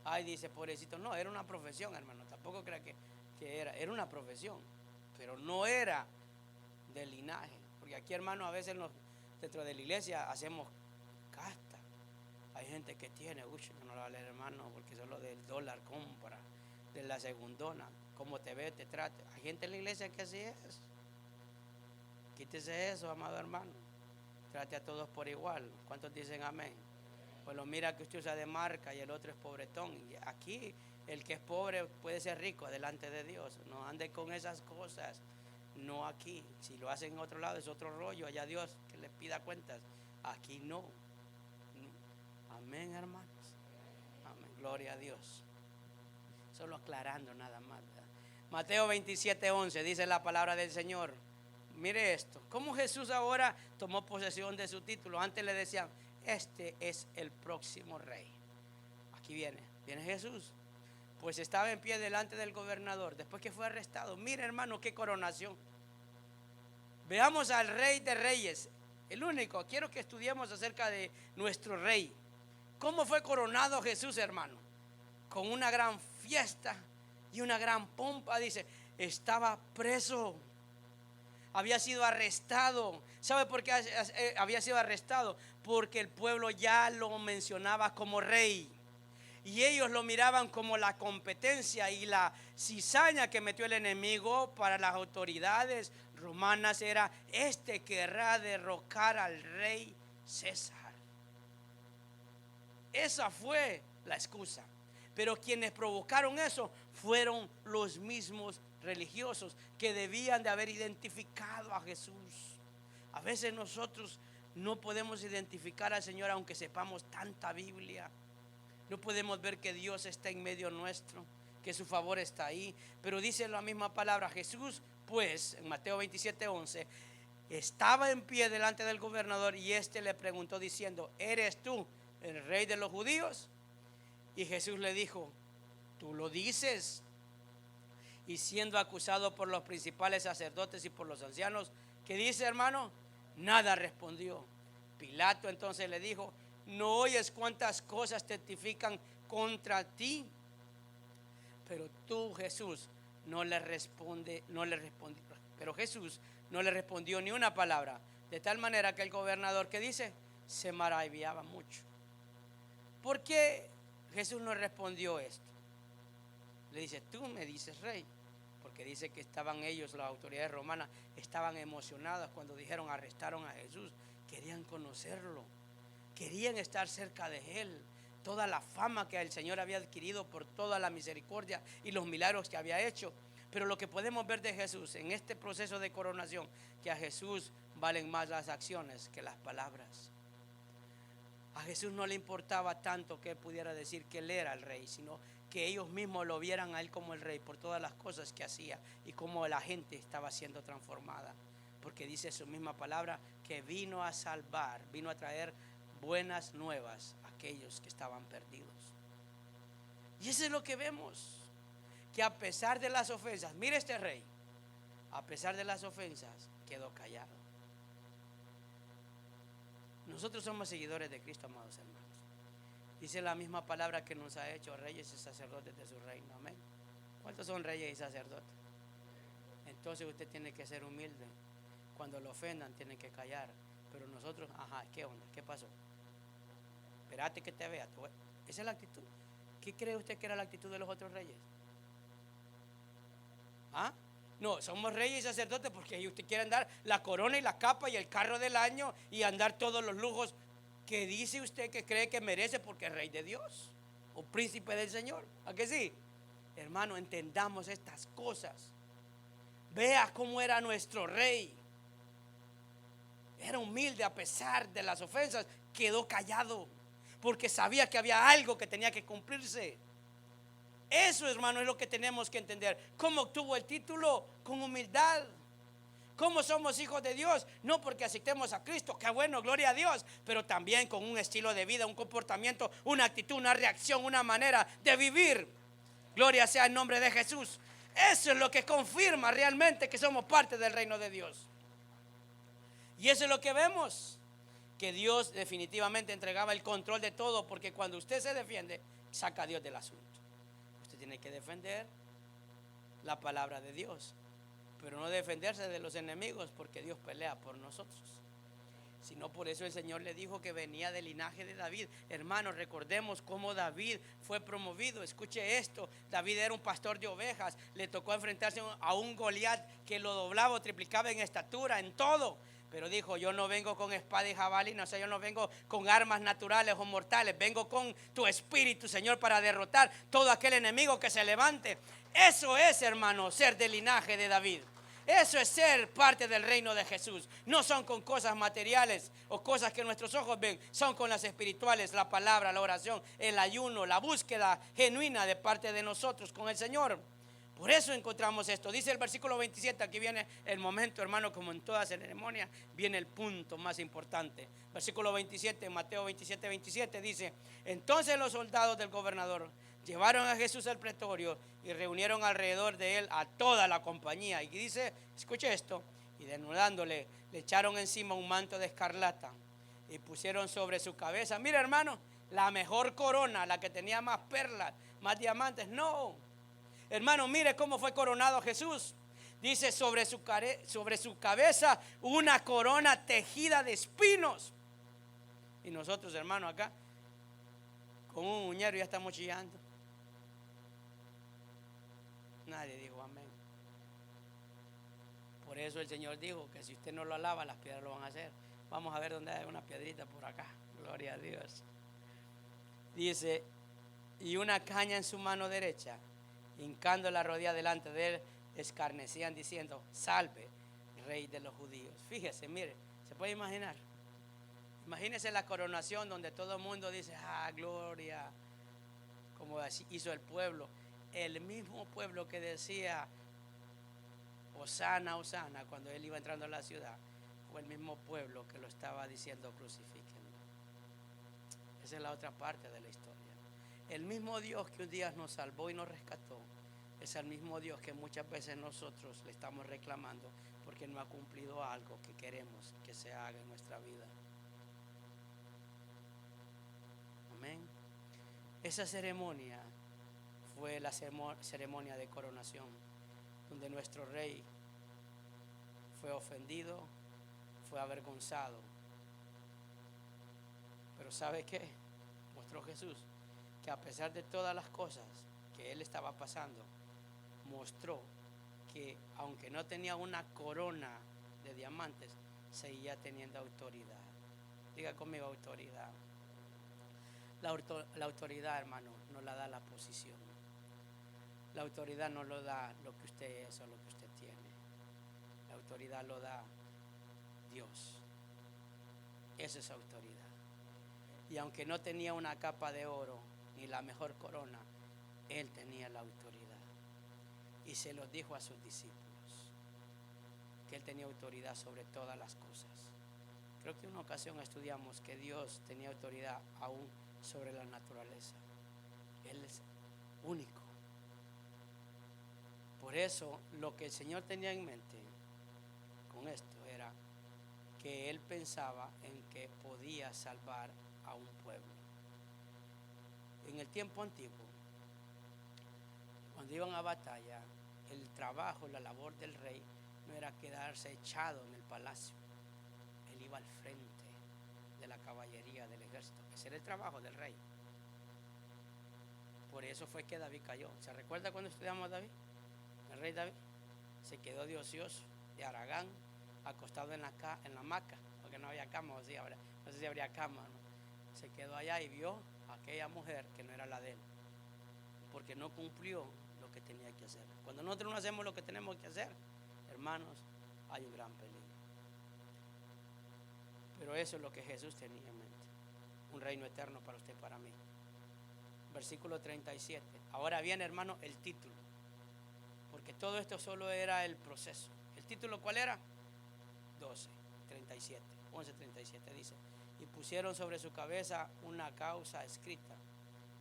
Ay, dice, pobrecito. No, era una profesión, hermano. Tampoco crea que era una profesión, pero no era del linaje. Porque aquí, hermano, a veces dentro de la iglesia hacemos casta. Hay gente que tiene, uy, no lo vale, hermano, porque solo del dólar compra, de la segundona, cómo te ve, te trata. Hay gente en la iglesia que así es. Quítese eso, amado hermano. Trate a todos por igual. ¿Cuántos dicen amén? Pues lo mira que usted usa de marca y el otro es pobretón. Y aquí el que es pobre puede ser rico delante de Dios. No ande con esas cosas. No aquí. Si lo hacen en otro lado es otro rollo. Allá Dios que les pida cuentas. Aquí no. Amén, hermanos. Amén. Gloria a Dios. Solo aclarando nada más, ¿verdad? Mateo 27:11 dice la palabra del Señor. Mire esto, cómo Jesús ahora tomó posesión de su título. Antes le decían, este es el próximo rey. Aquí viene Jesús. Pues estaba en pie delante del gobernador, después que fue arrestado. Mire, hermano, qué coronación. Veamos al Rey de Reyes, el único. Quiero que estudiemos acerca de nuestro rey. ¿Cómo fue coronado Jesús, hermano? Con una gran fiesta y una gran pompa. Dice, estaba preso. Había sido arrestado. ¿Sabe por qué había sido arrestado? Porque el pueblo ya lo mencionaba como rey. Y ellos lo miraban como la competencia y la cizaña que metió el enemigo para las autoridades romanas. Era, este querrá derrocar al rey César. Esa fue la excusa. Pero quienes provocaron eso fueron los mismos religiosos que debían de haber identificado a Jesús. A veces nosotros no podemos identificar al Señor aunque sepamos tanta Biblia. No podemos ver que Dios está en medio nuestro, que su favor está ahí. Pero dice la misma palabra, Jesús, pues, en Mateo 27:11, estaba en pie delante del gobernador y éste le preguntó diciendo, ¿eres tú el rey de los judíos? Y Jesús le dijo, tú lo dices. Y siendo acusado por los principales sacerdotes y por los ancianos, ¿qué dice, hermano? Nada respondió. Pilato entonces le dijo, ¿no oyes cuántas cosas testifican contra ti? Pero tú, Jesús, pero Jesús no le respondió ni una palabra, de tal manera que el gobernador, ¿qué dice? Se maravillaba mucho. ¿Por qué Jesús no respondió esto? Le dice, tú me dices rey, porque dice que estaban ellos, las autoridades romanas, estaban emocionadas cuando dijeron arrestaron a Jesús, querían conocerlo, querían estar cerca de él, toda la fama que el Señor había adquirido por toda la misericordia y los milagros que había hecho. Pero lo que podemos ver de Jesús en este proceso de coronación, que a Jesús valen más las acciones que las palabras. A Jesús no le importaba tanto que él pudiera decir que él era el rey, sino que ellos mismos lo vieran a él como el rey por todas las cosas que hacía y cómo la gente estaba siendo transformada. Porque dice su misma palabra que vino a salvar, vino a traer buenas nuevas a aquellos que estaban perdidos. Y eso es lo que vemos, que a pesar de las ofensas, mire este rey, a pesar de las ofensas, quedó callado. Nosotros somos seguidores de Cristo, amados hermanos. Dice la misma palabra que nos ha hecho reyes y sacerdotes de su reino. Amén. ¿Cuántos son reyes y sacerdotes? Entonces usted tiene que ser humilde. Cuando lo ofendan tiene que callar. Pero nosotros, ¿qué onda? ¿Qué pasó? Espérate que te vea. Esa es la actitud. ¿Qué cree usted que era la actitud de los otros reyes? No, somos reyes y sacerdotes porque usted quiere andar la corona y la capa y el carro del año y andar todos los lujos que dice usted que cree que merece porque es rey de Dios o príncipe del Señor. ¿A que sí? Hermano, entendamos estas cosas. Vea cómo era nuestro rey. Era humilde a pesar de las ofensas. Quedó callado porque sabía que había algo que tenía que cumplirse. Eso, hermano, es lo que tenemos que entender. ¿Cómo obtuvo el título? Con humildad. ¿Cómo somos hijos de Dios? No porque aceptemos a Cristo, qué bueno, gloria a Dios, pero también con un estilo de vida, un comportamiento, una actitud, una reacción, una manera de vivir. Gloria sea el nombre de Jesús. Eso es lo que confirma realmente que somos parte del reino de Dios. Y eso es lo que vemos, que Dios definitivamente entregaba el control de todo, porque cuando usted se defiende, saca a Dios del asunto. Usted tiene que defender la palabra de Dios, pero no defenderse de los enemigos, porque Dios pelea por nosotros. Sino por eso el Señor le dijo que venía del linaje de David. Hermanos, recordemos cómo David fue promovido. Escuche esto: David era un pastor de ovejas. Le tocó enfrentarse a un Goliat que lo doblaba o triplicaba en estatura, en todo. Pero dijo: yo no vengo con espada y jabalina, o sea, yo no vengo con armas naturales o mortales. Vengo con tu espíritu, Señor, para derrotar todo aquel enemigo que se levante. Eso es, hermano, ser del linaje de David. Eso es ser parte del reino de Jesús. No son con cosas materiales o cosas que nuestros ojos ven, son con las espirituales, la palabra, la oración, el ayuno, la búsqueda genuina de parte de nosotros con el Señor. Por eso encontramos esto. Dice el versículo 27, aquí viene el momento, hermano, como en toda ceremonia, viene el punto más importante. Versículo 27, Mateo 27, 27 dice: entonces los soldados del gobernador llevaron a Jesús al pretorio y reunieron alrededor de él a toda la compañía. Y dice, escuche esto: y desnudándole, le echaron encima un manto de escarlata y pusieron sobre su cabeza, mira, hermano, la mejor corona, la que tenía más perlas, más diamantes. No, hermano, mire cómo fue coronado Jesús. Dice: sobre su cabeza una corona tejida de espinos. Y nosotros, hermano, acá con un uñero ya estamos chillando. Nadie dijo amén. Por eso el Señor dijo que si usted no lo alaba, las piedras lo van a hacer. Vamos a ver dónde hay una piedrita por acá. Gloria a Dios. Dice: y una caña en su mano derecha, hincando la rodilla delante de él, escarnecían diciendo: salve, rey de los judíos. Fíjese, mire, se puede imaginar. Imagínese la coronación donde todo el mundo dice: ah, gloria, como así hizo el pueblo. El mismo pueblo que decía Hosana, Hosana, cuando él iba entrando a la ciudad, fue el mismo pueblo que lo estaba diciendo: crucifíquenlo. Esa es la otra parte de la historia. El mismo Dios que un día nos salvó y nos rescató es el mismo Dios que muchas veces nosotros le estamos reclamando porque no ha cumplido algo que queremos que se haga en nuestra vida. Amén. Esa ceremonia fue la ceremonia de coronación, donde nuestro rey fue ofendido, fue avergonzado. Pero ¿sabe qué? Mostró Jesús que a pesar de todas las cosas que él estaba pasando, mostró que aunque no tenía una corona de diamantes, seguía teniendo autoridad. Diga conmigo: autoridad. La autoridad, hermano, no la da la posición. La autoridad no lo da lo que usted es o lo que usted tiene. La autoridad lo da Dios. Esa es autoridad. Y aunque no tenía una capa de oro ni la mejor corona, él tenía la autoridad. Y se lo dijo a sus discípulos, que él tenía autoridad sobre todas las cosas. Creo que en una ocasión estudiamos que Dios tenía autoridad aún sobre la naturaleza. Él es único. Por eso lo que el Señor tenía en mente con esto era que él pensaba en que podía salvar a un pueblo. En el tiempo antiguo, cuando iban a batalla, el trabajo, la labor del rey no era quedarse echado en el palacio. Él iba al frente de la caballería del ejército. Ese era el trabajo del rey. Por eso fue que David cayó. ¿Se recuerda cuando estudiamos a David? El rey David. Se quedó de ocioso, de haragán, acostado en la hamaca, porque no había cama, o sí, no sé si habría cama, ¿no? Se quedó allá y vio a aquella mujer que no era la de él, porque no cumplió lo que tenía que hacer. Cuando nosotros no hacemos lo que tenemos que hacer, hermanos, hay un gran peligro. Pero eso es lo que Jesús tenía en mente, un reino eterno para usted y para mí. Versículo 37. Ahora viene, hermano, el título, porque todo esto solo era el proceso. ¿El título cuál era? 11:37 dice: y pusieron sobre su cabeza una causa escrita: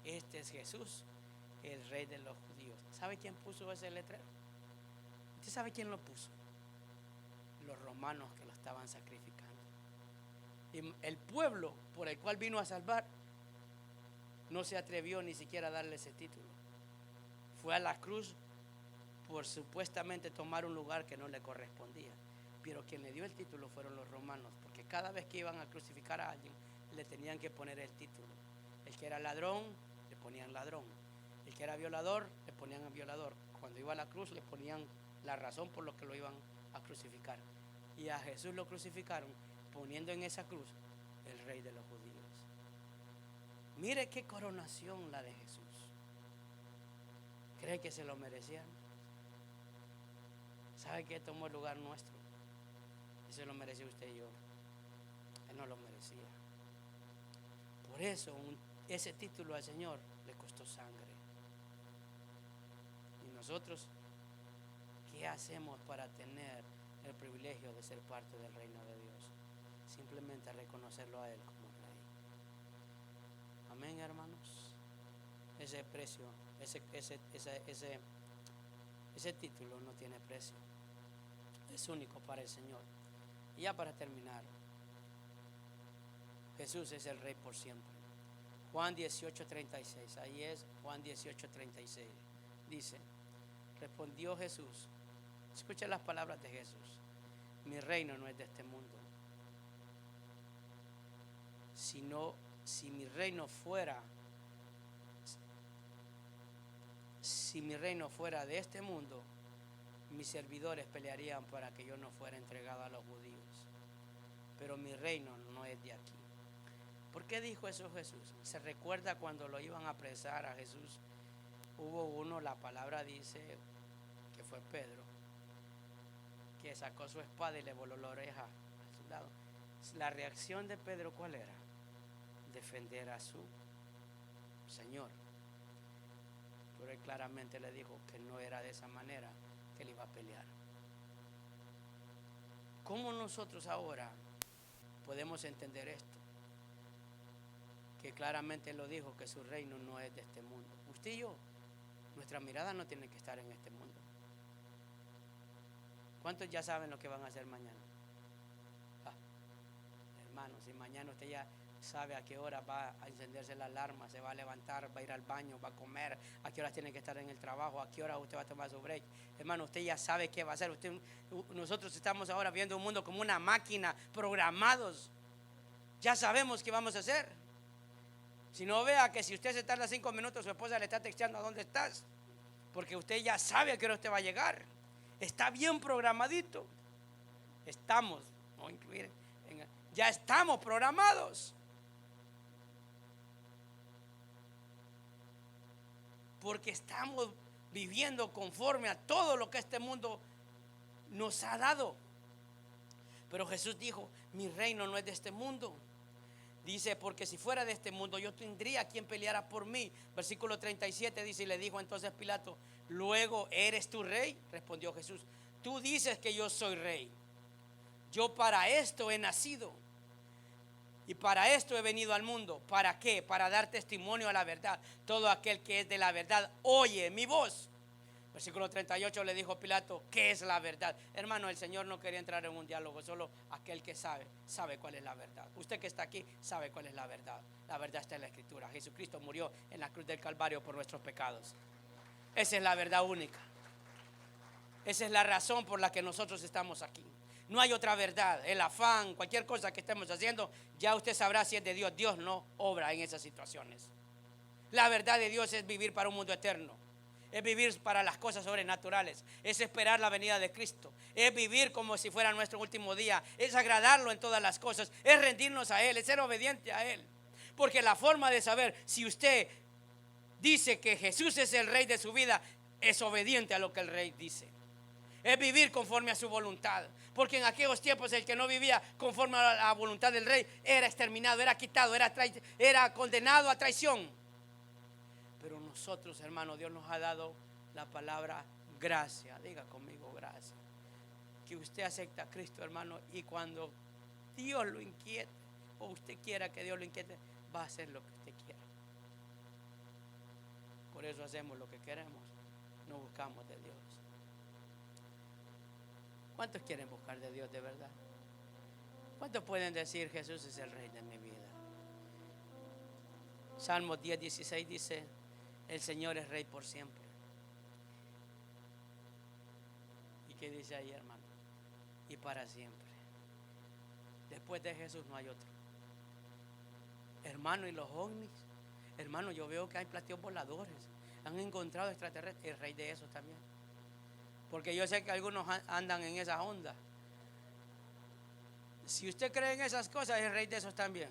este es Jesús, el rey de los judíos. ¿Sabe quién puso ese letrero? ¿Usted sabe quién lo puso? Los romanos que lo estaban sacrificando. Y el pueblo por el cual vino a salvar no se atrevió ni siquiera a darle ese título. Fue a la cruz por supuestamente tomar un lugar que no le correspondía. Pero quien le dio el título fueron los romanos, porque cada vez que iban a crucificar a alguien le tenían que poner el título. El que era ladrón, le ponían ladrón. El que era violador, le ponían violador. Cuando iba a la cruz le ponían la razón por lo que lo iban a crucificar. Y a Jesús lo crucificaron poniendo en esa cruz el rey de los judíos. Mire qué coronación la de Jesús. ¿Cree que se lo merecían? ¿Sabe que tomó el lugar nuestro? Y se lo mereció usted y yo. Él no lo merecía. Por eso ese título al Señor le costó sangre. Y nosotros, ¿qué hacemos para tener el privilegio de ser parte del reino de Dios? Simplemente reconocerlo a Él como Rey. Amén, hermanos. Ese precio, ese título no tiene precio. Es único para el Señor. Y ya para terminar, Jesús es el Rey por siempre. Juan 18:36, ahí es Juan 18:36. Dice: respondió Jesús, escucha las palabras de Jesús: mi reino no es de este mundo. Si mi reino fuera de este mundo, mis servidores pelearían para que yo no fuera entregado a los judíos. Pero mi reino no es de aquí. ¿Por qué dijo eso Jesús? Se recuerda cuando lo iban a apresar a Jesús. Hubo uno, la palabra dice que fue Pedro, que sacó su espada y le voló la oreja a su lado. La reacción de Pedro, ¿cuál era? Defender a su Señor. Pero él claramente le dijo que no era de esa manera que él iba a pelear. ¿Cómo nosotros ahora podemos entender esto? Que claramente lo dijo, que su reino no es de este mundo. Usted y yo, nuestra mirada no tiene que estar en este mundo. ¿Cuántos ya saben lo que van a hacer mañana? Hermanos, si mañana usted ya sabe a qué hora va a encenderse la alarma, se va a levantar, va a ir al baño, va a comer, a qué horas tiene que estar en el trabajo, a qué hora usted va a tomar su break. Hermano, usted ya sabe qué va a hacer. Nosotros estamos ahora viendo un mundo como una máquina, programados. Ya sabemos qué vamos a hacer. Si no, vea que si usted se tarda 5 minutos, su esposa le está texteando a dónde estás, porque usted ya sabe a qué hora usted va a llegar. Está bien programadito. Estamos, no incluir, ya estamos programados. Porque estamos viviendo conforme a todo lo que este mundo nos ha dado. Pero Jesús dijo: mi reino no es de este mundo. Dice: porque si fuera de este mundo, yo tendría quien peleara por mí. Versículo 37 dice: y le dijo entonces Pilato: luego, ¿eres tú rey? Respondió Jesús: tú dices que yo soy rey. Yo para esto he nacido y para esto he venido al mundo. ¿Para qué? Para dar testimonio a la verdad. Todo aquel que es de la verdad oye mi voz. Versículo 38 le dijo Pilato: ¿qué es la verdad? Hermano, el Señor no quería entrar en un diálogo. Solo aquel que sabe cuál es la verdad. Usted que está aquí sabe cuál es la verdad. La verdad está en la Escritura. Jesucristo murió en la cruz del Calvario por nuestros pecados. Esa es la verdad única. Esa es la razón por la que nosotros estamos aquí. No hay otra verdad. El afán, cualquier cosa que estemos haciendo, ya usted sabrá si es de Dios. Dios no obra en esas situaciones. La verdad de Dios es vivir para un mundo eterno. Es vivir para las cosas sobrenaturales. Es esperar la venida de Cristo. Es vivir como si fuera nuestro último día. Es agradarlo en todas las cosas. Es rendirnos a Él. Es ser obediente a Él. Porque la forma de saber si usted dice que Jesús es el Rey de su vida, es obediente a lo que el Rey dice. Es vivir conforme a su voluntad. Porque en aquellos tiempos el que no vivía conforme a la voluntad del Rey era exterminado, era quitado, era condenado a traición. Pero nosotros, hermano, Dios nos ha dado la palabra gracia. Diga conmigo gracia. Que usted acepta a Cristo, hermano, y cuando Dios lo inquiete, o usted quiera que Dios lo inquiete, va a hacer lo que usted quiera. Por eso hacemos lo que queremos, no buscamos de Dios. ¿Cuántos quieren buscar de Dios de verdad? ¿Cuántos pueden decir Jesús es el Rey de mi vida? Salmo 10:16 dice: el Señor es Rey por siempre. ¿Y qué dice ahí, hermano? Y para siempre. Después de Jesús no hay otro. Hermano, y los ovnis, hermano, yo veo que hay platillos voladores. Han encontrado extraterrestres. El Rey de esos también. Porque yo sé que algunos andan en esa onda. Si usted cree en esas cosas, es el Rey de esos también.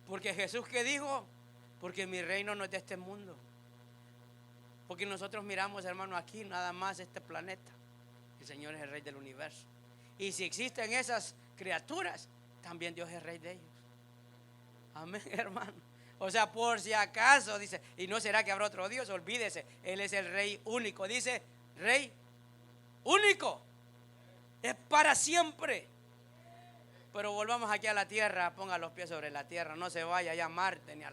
Porque Jesús, ¿qué dijo? Porque mi reino no es de este mundo. Porque nosotros miramos, hermano, aquí nada más este planeta. El Señor es el Rey del universo. Y si existen esas criaturas, también Dios es Rey de ellos. Amén, hermano. O sea, por si acaso, dice, y no será que habrá otro Dios, olvídese, Él es el Rey único. Dice, Rey único. Es para siempre. Pero volvamos aquí a la tierra, ponga los pies sobre la tierra, no se vaya allá a Marte ni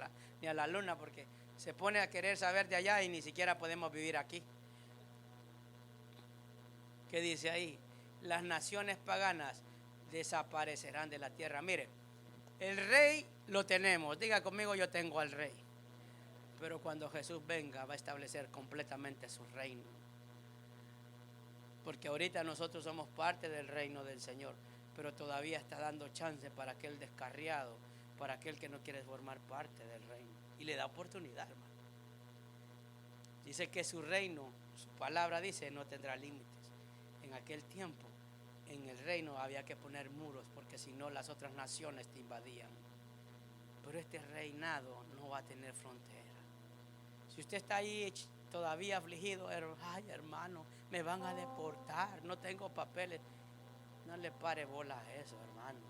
a la luna, porque se pone a querer saber de allá y ni siquiera podemos vivir aquí. ¿Qué dice ahí? Las naciones paganas desaparecerán de la tierra. Mire, el Rey lo tenemos, diga conmigo, yo tengo al Rey. Pero cuando Jesús venga va a establecer completamente su reino. Porque ahorita nosotros somos parte del reino del Señor, pero todavía está dando chance para aquel descarriado, para aquel que no quiere formar parte del reino. Y le da oportunidad, hermano. Dice que su reino, su palabra dice, no tendrá límites. En aquel tiempo, en el reino había que poner muros, porque si no las otras naciones te invadían. Pero este reinado no va a tener frontera. Si usted está ahí todavía afligido, ay, hermano, me van a deportar, no tengo papeles. No le pare bola a eso, hermanos.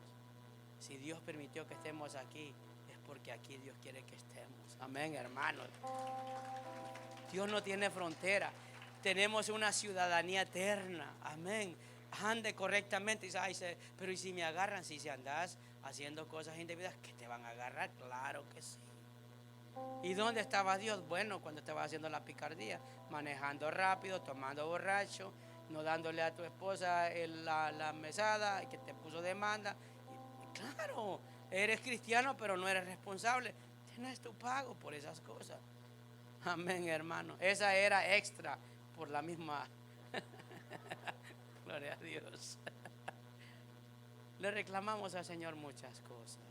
Si Dios permitió que estemos aquí, es porque aquí Dios quiere que estemos. Amén, hermanos. Dios no tiene frontera. Tenemos una ciudadanía eterna. Amén. Ande correctamente. Pero ¿y si me agarran? Si andas haciendo cosas indebidas, ¿qué te van a agarrar? Claro que sí. ¿Y dónde estaba Dios? Bueno, cuando estaba haciendo la picardía, manejando rápido, tomando borracho, no dándole a tu esposa la mesada, que te puso demanda. Y claro, eres cristiano, pero no eres responsable. Tienes tu pago por esas cosas. Amén, hermano. Esa era extra por la misma. Gloria a Dios. Le reclamamos al Señor muchas cosas.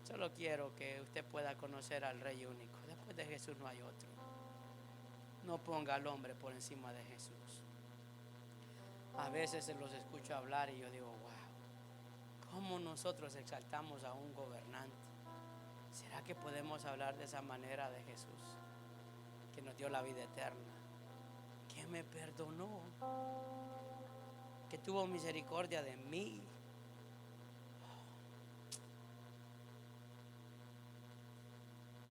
Solo quiero que usted pueda conocer al Rey único. Después de Jesús no hay otro. No ponga al hombre por encima de Jesús. A veces se los escucho hablar y yo digo, wow, ¿cómo nosotros exaltamos a un gobernante? ¿Será que podemos hablar de esa manera de Jesús? Que nos dio la vida eterna, que me perdonó, que tuvo misericordia de mí,